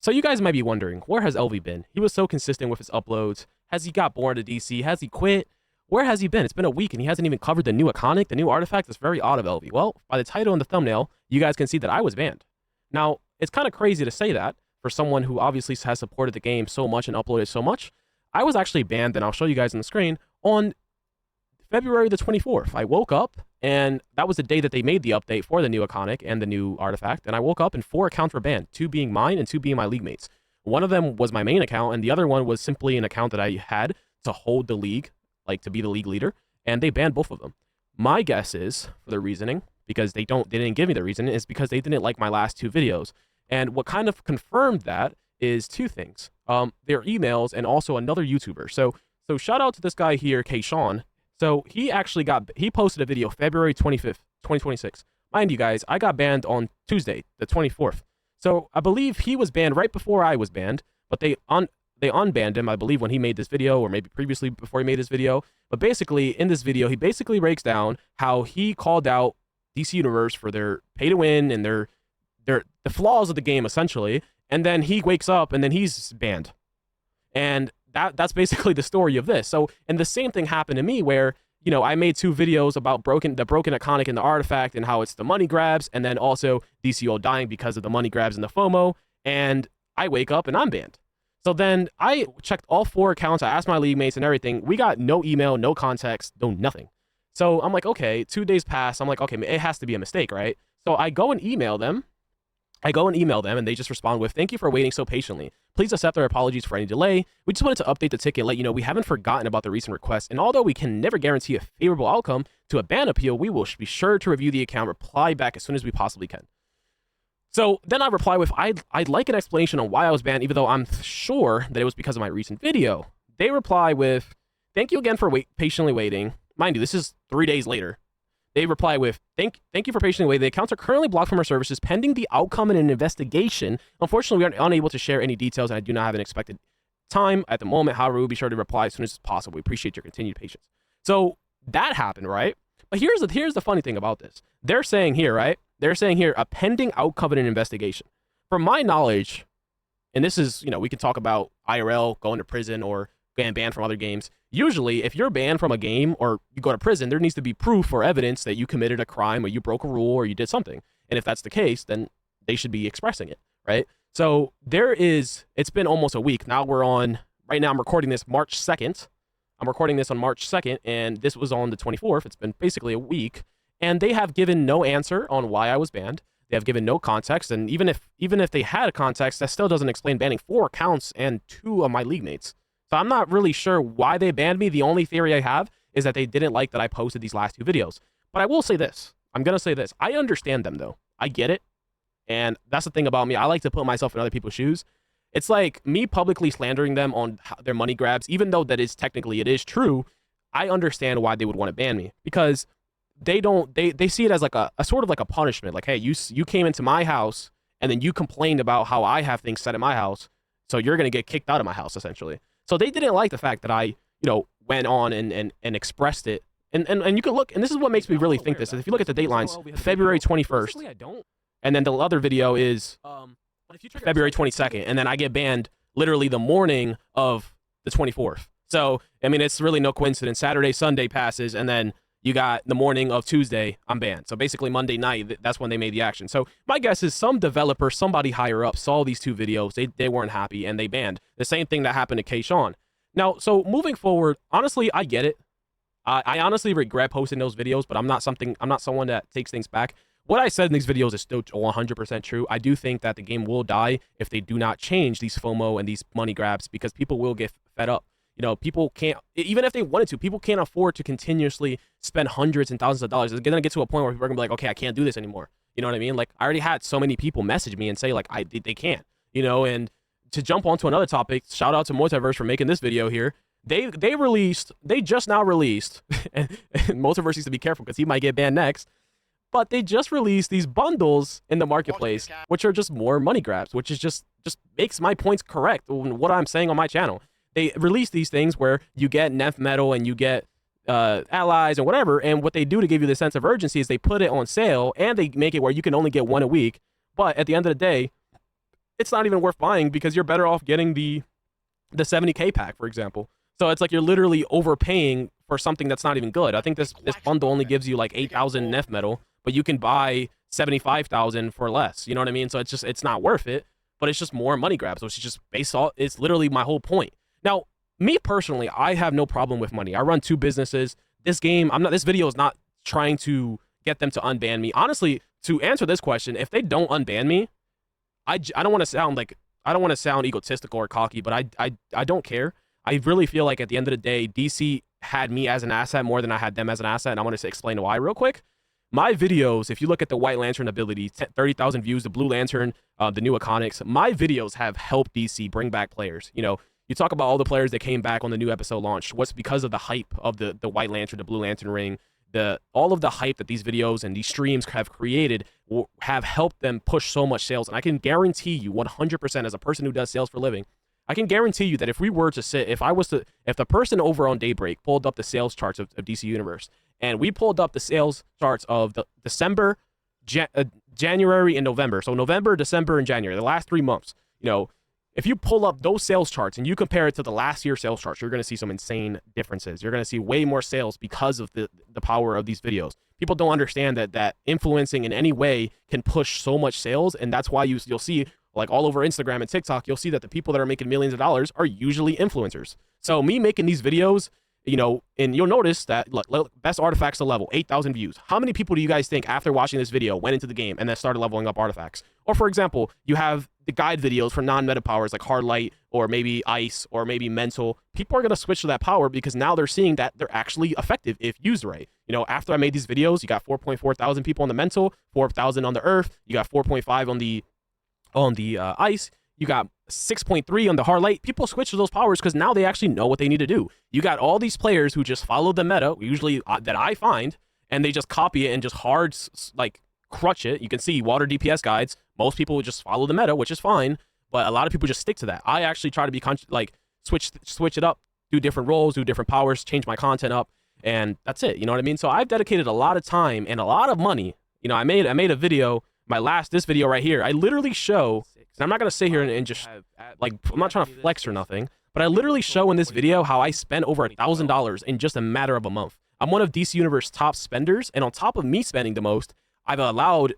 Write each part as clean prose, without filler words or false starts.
So you guys might be wondering, where has Elvie been? He was so consistent with his uploads. Has he got bored of DC? Has he quit? Where has he been? It's been a week and he hasn't even covered the new iconic, the new artifact. That's very odd of Elvie. Well, by the title and the thumbnail, you guys can see that I was banned. Now, it's kind of crazy to say that for someone who obviously has supported the game so much and uploaded so much. I was actually banned, and I'll show you guys on the screen, on February the 24th. I woke up, and that was the day that they made the update for the new iconic and the new artifact, and I woke up and 4 accounts were banned, 2 being mine and 2 being my league mates. One of them was my main account, and the other one was simply an account that I had to hold the league, like to be the league leader, and they banned both of them. My guess is, for the reasoning, because they didn't give me the reason, is because they didn't like my last 2 videos. And what kind of confirmed that is 2 things. Their emails and also another YouTuber. So shout out to this guy here, K-Sean. So he posted a video February 25th, 2026. Mind you guys, I got banned on Tuesday, the 24th. So I believe he was banned right before I was banned, but they unbanned him, I believe, when he made this video, or maybe previously before he made this video. But basically, in this video, he basically breaks down how he called out DC Universe for their pay to win and the flaws of the game, essentially. And then he wakes up and then he's banned. And that's basically the story of this. So, and the same thing happened to me where, you know, I made 2 videos about the broken iconic and the artifact and how it's the money grabs, and then also DCUO dying because of the money grabs and the FOMO. And I wake up and I'm banned. So then I checked all 4 accounts. I asked my league mates and everything. We got no email, no context, no nothing. So I'm like, okay, 2 days pass. I'm like, okay, it has to be a mistake, right? So I go and email them. And they just respond with, "Thank you for waiting so patiently. Please accept our apologies for any delay. We just wanted to update the ticket, let you know we haven't forgotten about the recent request, and although we can never guarantee a favorable outcome to a ban appeal, we will be sure to review the account, reply back as soon as we possibly can." So then I reply with, I'd like an explanation on why I was banned, even though I'm sure that it was because of my recent video. They reply with, "Thank you again for patiently waiting." Mind you, this is 3 days later. They reply with, thank you for patiently waiting. The accounts are currently blocked from our services pending the outcome in an investigation. Unfortunately, we are unable to share any details, and I do not have an expected time at the moment. However, we'll be sure to reply as soon as possible. We appreciate your continued patience. So that happened, right? But here's the funny thing about this. They're saying here, right? They're saying here, a pending outcome in an investigation. From my knowledge, and this is, you know, we can talk about IRL, going to prison, or getting banned from other games. Usually, if you're banned from a game or you go to prison, there needs to be proof or evidence that you committed a crime or you broke a rule or you did something. And if that's the case, then they should be expressing it, right? So it's been almost a week. Now right now I'm recording this March 2nd. I'm recording this on March 2nd, and this was on the 24th. It's been basically a week. And they have given no answer on why I was banned. They have given no context. And even if they had a context, that still doesn't explain banning 4 accounts and 2 of my league mates. So I'm not really sure why they banned me. The only theory I have is that they didn't like that I posted these last 2 videos. But I will say this. I'm going to say this. I understand them, though. I get it. And that's the thing about me. I like to put myself in other people's shoes. It's like me publicly slandering them on their money grabs, even though it is true. I understand why they would want to ban me, because they see it as like a sort of like a punishment. Like, hey, you came into my house and then you complained about how I have things set in my house. So you're going to get kicked out of my house, essentially. So they didn't like the fact that I, you know, went on and expressed it. And you can look, and this is what makes me really think this. If you look at the date lines, February 21st, and then the other video is February 22nd, and then I get banned literally the morning of the 24th. So, I mean, it's really no coincidence. Saturday, Sunday passes, and then you got the morning of Tuesday, I'm banned. So basically Monday night, that's when they made the action. So my guess is some developer, somebody higher up, saw these 2 videos. They weren't happy and they banned. The same thing that happened to K-Sean. Now, so moving forward, honestly, I get it. I honestly regret posting those videos, but I'm not someone that takes things back. What I said in these videos is still 100% true. I do think that the game will die if they do not change these FOMO and these money grabs, because people will get fed up. You know, people can't, even if they wanted to, people can't afford to continuously spend hundreds and thousands of dollars. It's going to get to a point where people are going to be like, okay, I can't do this anymore. You know what I mean? Like, I already had so many people message me and say, like, they can't, you know. And to jump onto another topic, shout out to Multiverse for making this video here. They just now released, and Multiverse needs to be careful because he might get banned next, but they just released these bundles in the marketplace, which are just more money grabs, which is just makes my points correct on what I'm saying on my channel. They release these things where you get Nef Metal and you get allies and whatever, and what they do to give you the sense of urgency is they put it on sale, and they make it where you can only get 1 a week. But at the end of the day, it's not even worth buying because you're better off getting the 70K pack, for example. So it's like you're literally overpaying for something that's not even good. I think this bundle only gives you like 8,000 NF metal, but you can buy 75,000 for less. You know what I mean? So it's not worth it, but it's just more money grabs, which is just based off. It's literally my whole point. Now, me personally, I have no problem with money. I run 2 businesses. This video is not trying to get them to unban me. Honestly, to answer this question, if they don't unban me, I don't want to sound egotistical or cocky, but I don't care. I really feel like at the end of the day, DC had me as an asset more than I had them as an asset, and I want to explain why real quick. My videos, if you look at the White Lantern ability, 30,000 views, the Blue Lantern, the new Iconics, my videos have helped DC bring back players. You know, you talk about all the players that came back on the new episode launch. What's because of the hype of the White Lantern, the Blue Lantern ring, all of the hype that these videos and these streams have created have helped them push so much sales. And I can guarantee you 100% as a person who does sales for a living, I can guarantee you that if we were to if the person over on Daybreak pulled up the sales charts of DC Universe, and we pulled up the sales charts of the December, January, and November. So November, December, and January, the last 3 months, you know, if you pull up those sales charts and you compare it to the last year's sales charts, you're going to see some insane differences. You're going to see way more sales because of the power of these videos. People don't understand that influencing in any way can push so much sales, and that's why you'll see, like all over Instagram and TikTok, you'll see that the people that are making millions of dollars are usually influencers. So me making these videos, you know, and you'll notice that, look, best artifacts to level, 8,000 views. How many people do you guys think after watching this video went into the game and then started leveling up artifacts? Or for example, you have the guide videos for non-meta powers like hard light or maybe ice or maybe mental. People are going to switch to that power because now they're seeing that they're actually effective if used right. You know, after I made these videos, you got 4.4 thousand people on the mental, 4,000 on the earth, you got 4.5 on the ice, you got 6.3 on the hard light. People switch to those powers because now they actually know what they need to do. You got all these players who just follow the meta, usually that I find, and they just copy it and just crutch it. You can see water DPS guides. Most people would just follow the meta, which is fine, but a lot of people just stick to that. I actually try to be switch it up, do different roles, do different powers, change my content up, and that's it. You know what I mean? So I've dedicated a lot of time and a lot of money. You know, I made a video, this video right here. I literally show, and I'm not gonna sit here and just I'm not trying to flex or nothing, but I literally show in this video how I spent over $1,000 in just a matter of a month. I'm one of DC Universe's top spenders, and on top of me spending the most, I've allowed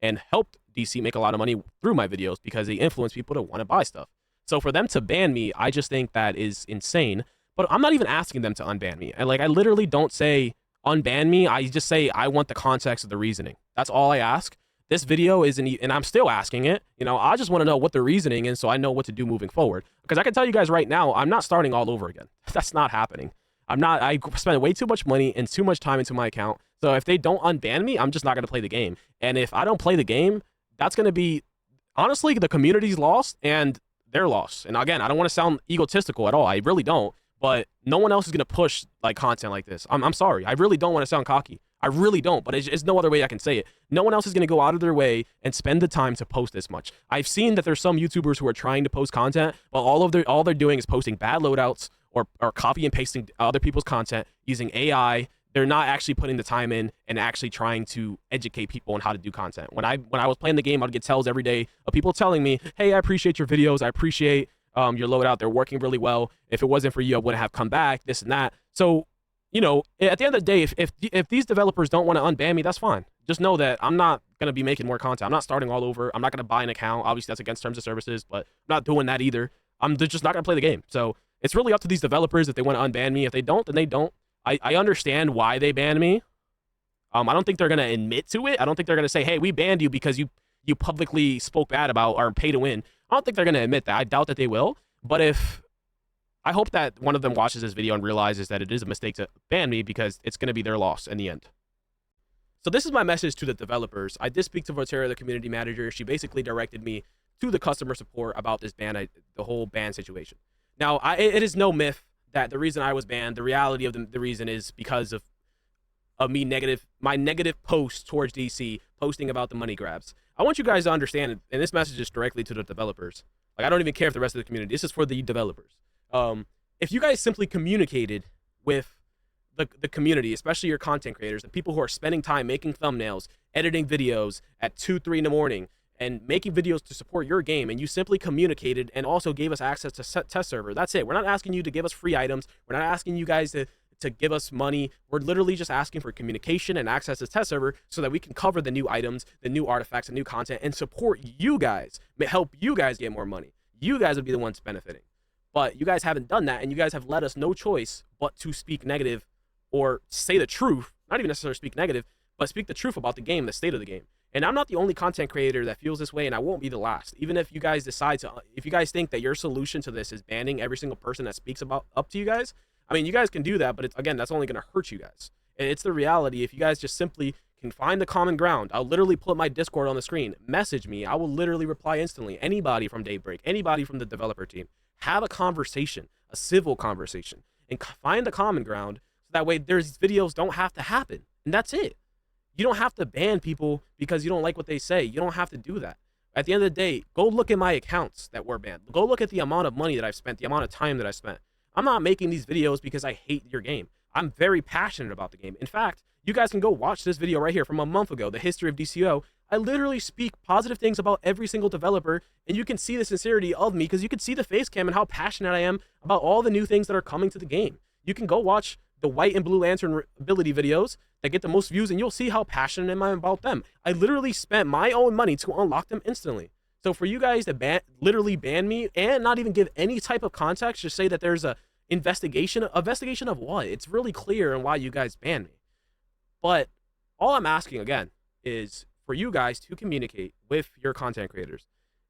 and helped DC make a lot of money through my videos because they influence people to want to buy stuff. So for them to ban me, I just think that is insane. But I'm not even asking them to unban me. I literally don't say unban me. I just say I want the context of the reasoning. That's all I ask. This video isn't, and I'm still asking it. You know, I just want to know what the reasoning is so I know what to do moving forward. Because I can tell you guys right now, I'm not starting all over again. That's not happening. I spend way too much money and too much time into my account. So if they don't unban me, I'm just not going to play the game. And if I don't play the game, that's going to be, honestly, the community's lost and their loss. And again, I don't want to sound egotistical at all. I really don't. But no one else is going to push content like this. I'm sorry. I really don't want to sound cocky. I really don't, but it's no other way I can say it. No one else is going to go out of their way and spend the time to post this much. I've seen that there's some YouTubers who are trying to post content, but all they're doing is posting bad loadouts or copy and pasting other people's content using AI. They're not actually putting the time in and actually trying to educate people on how to do content. When I was playing the game, I'd get tells every day of people telling me, hey, I appreciate your videos. I appreciate your loadout. They're working really well. If it wasn't for you, I wouldn't have come back, this and that. So, you know, at the end of the day, if these developers don't want to unban me, that's fine. Just know that I'm not going to be making more content. I'm not starting all over. I'm not going to buy an account. Obviously, that's against terms of services, but I'm not doing that either. I'm just not going to play the game. So it's really up to these developers if they want to unban me. If they don't, then they don't. I understand why they banned me. I don't think they're going to admit to it. I don't think they're going to say, hey, we banned you because you publicly spoke bad about our pay to win. I don't think they're going to admit that. I doubt that they will. But I hope that one of them watches this video and realizes that it is a mistake to ban me because it's going to be their loss in the end. So this is my message to the developers. I did speak to Votera, the community manager. She basically directed me to the customer support about this ban, the whole ban situation. Now, it is no myth that the reason I was banned, the reality of the reason is because of my negative post towards DC, posting about the money grabs. I want you guys to understand, and this message is directly to the developers. I don't even care if the rest of the community. This is for the developers. If you guys simply communicated with the community, especially your content creators, the people who are spending time making thumbnails, editing videos at 2, 3 in the morning, and making videos to support your game, and you simply communicated and also gave us access to test server. That's it. We're not asking you to give us free items. We're not asking you guys to give us money. We're literally just asking for communication and access to test server so that we can cover the new items, the new artifacts, the new content, and support you guys, help you guys get more money. You guys would be the ones benefiting. But you guys haven't done that, and you guys have let us no choice but to speak negative or say the truth, not even necessarily speak negative, but speak the truth about the game, the state of the game. And I'm not the only content creator that feels this way, and I won't be the last. Even if you guys decide to, if you guys think that your solution to this is banning every single person that speaks up to you guys, I mean, you guys can do that, but again, that's only going to hurt you guys. It's the reality. If you guys just simply can find the common ground, I'll literally put my Discord on the screen. Message me. I will literally reply instantly. Anybody from Daybreak, anybody from the developer team, have a conversation, a civil conversation, and find the common ground so that way these videos don't have to happen. And that's it. You don't have to ban people because you don't like what they say. You don't have to do that. At the end of the day, go look at my accounts that were banned. Go look at the amount of money that I've spent, the amount of time that I spent. I'm not making these videos because I hate your game. I'm very passionate about the game. In fact, you guys can go watch this video right here from a month ago, the history of DCUO. I literally speak positive things about every single developer, and you can see the sincerity of me because you can see the face cam and how passionate I am about all the new things that are coming to the game. You can go watch the White and Blue Lantern ability videos that get the most views, and you'll see how passionate am I about them. I literally spent my own money to unlock them instantly. So for you guys to literally ban me and not even give any type of context, just say that there's a investigation of what? It's really clear on why you guys banned me. But all I'm asking again is for you guys to communicate with your content creators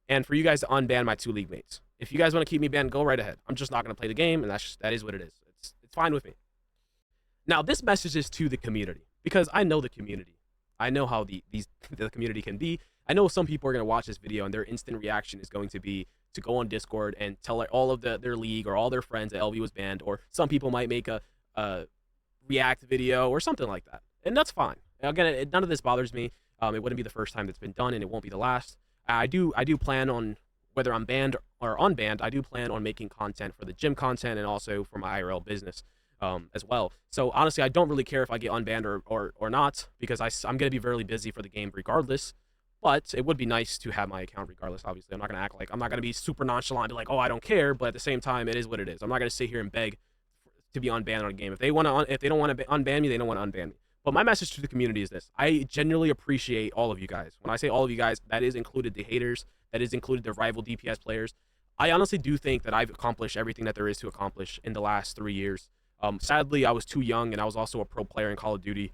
and for you guys to unban my 2 league mates. If you guys want to keep me banned, go right ahead. I'm just not going to play the game, and that is what it is. It's fine with me. Now, this message is to the community because I know the community. I know how the community can be. I know some people are going to watch this video and their instant reaction is going to be to go on Discord and tell all of their league or all their friends that Elvie was banned, or some people might make a react video or something like that. And that's fine. Again, none of this bothers me. It wouldn't be the first time that's been done, and it won't be the last. I do plan on, whether I'm banned or unbanned, I do plan on making content for the gym content and also for my IRL business as well. So honestly, I don't really care if I get unbanned or not, because I'm going to be very busy for the game regardless. But it would be nice to have my account regardless. Obviously, I'm not going to act like, I'm not going to be super nonchalant and be like, oh, I don't care. But at the same time, it is what it is. I'm not going to sit here and beg to be unbanned on a game. If they don't want to unban me, they don't want to unban me. But my message to the community is this: I genuinely appreciate all of you guys. When I say all of you guys, that is included the haters, that is included the rival DPS players. I honestly do think that I've accomplished everything that there is to accomplish in the last 3 years. Sadly, I was too young, and I was also a pro player in Call of Duty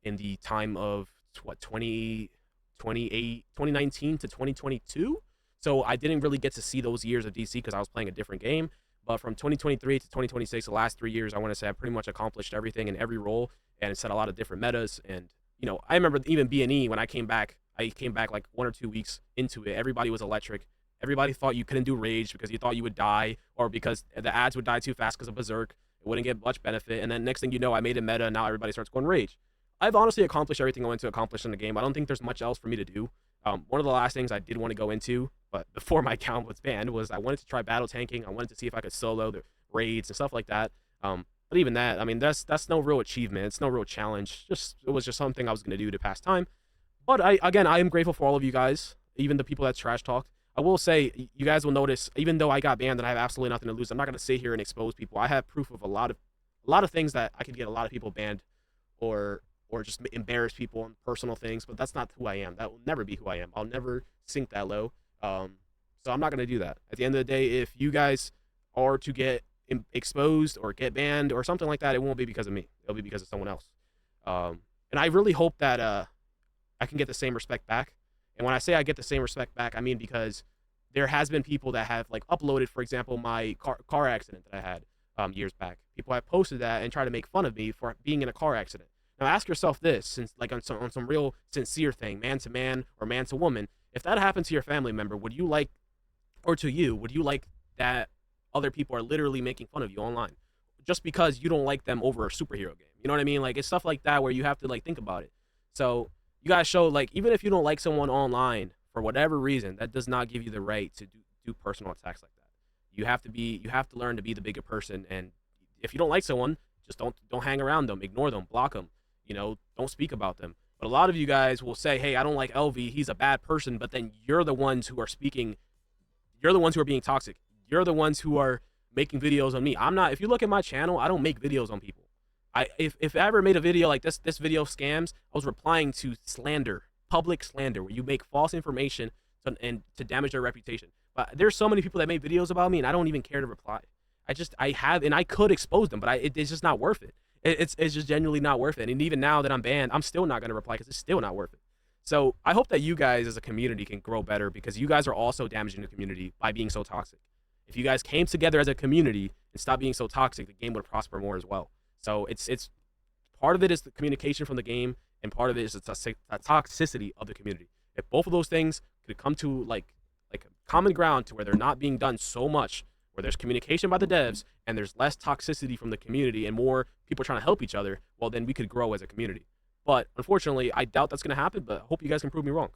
in the time of 2019 to 2022. So I didn't really get to see those years of DC because I was playing a different game. But from 2023 to 2026, the last 3 years, I want to say I pretty much accomplished everything in every role and set a lot of different metas. And, you know, I remember even B&E when I came back like 1 or 2 weeks into it. Everybody was electric. Everybody thought you couldn't do Rage because you thought you would die, or because the ads would die too fast because of Berserk. It wouldn't get much benefit. And then next thing you know, I made a meta, and now everybody starts going Rage. I've honestly accomplished everything I wanted to accomplish in the game. I don't think there's much else for me to do. One of the last things I did want to go into, but before my account was banned, was I wanted to try battle tanking. I wanted to see if I could solo the raids and stuff like that. But even that, I mean, that's no real achievement. It's no real challenge. It was just something I was going to do to pass time. But I am grateful for all of you guys, even the people that trash talked. I will say, you guys will notice, even though I got banned and I have absolutely nothing to lose, I'm not going to sit here and expose people. I have proof of a lot of things that I could get a lot of people banned, or just embarrass people on personal things, but that's not who I am. That will never be who I am. I'll never sink that low. So I'm not going to do that. At the end of the day, if you guys are to get exposed or get banned or something like that, it won't be because of me. It'll be because of someone else. And I really hope that I can get the same respect back. And when I say I get the same respect back, I mean because there has been people that have like uploaded, for example, my car accident that I had years back. People have posted that and try to make fun of me for being in a car accident. Now ask yourself this, since like on some real sincere thing, man to man or man to woman, if that happened to your family member, would you like that other people are literally making fun of you online just because you don't like them over a superhero game? You know what I mean? Like, it's stuff like that where you have to like think about it. So you guys show, like, even if you don't like someone online for whatever reason, that does not give you the right to do personal attacks like that. You have to learn to be the bigger person, and if you don't like someone, just don't hang around them, ignore them, block them. You know, don't speak about them. But a lot of you guys will say, hey, I don't like Elvie, he's a bad person, but then you're the ones who are speaking, you're the ones who are being toxic. You're the ones who are making videos on me. I'm not, if you look at my channel, I don't make videos on people. If I ever made a video like this video scams, I was replying to slander, public slander, where you make false information to damage their reputation. But there's so many people that make videos about me, and I don't even care to reply. I have, and I could expose them, but it's just not worth it. It's just genuinely not worth it. And even now that I'm banned, I'm still not going to reply because it's still not worth it. So I hope that you guys as a community can grow better, because you guys are also damaging the community by being so toxic. If you guys came together as a community and stopped being so toxic, the game would prosper more as well. So it's part of it is the communication from the game, and part of it is the toxicity of the community. If both of those things could come to like a common ground to where they're not being done so much, where there's communication by the devs and there's less toxicity from the community and more people trying to help each other, well, then we could grow as a community. But unfortunately, I doubt that's going to happen, but I hope you guys can prove me wrong.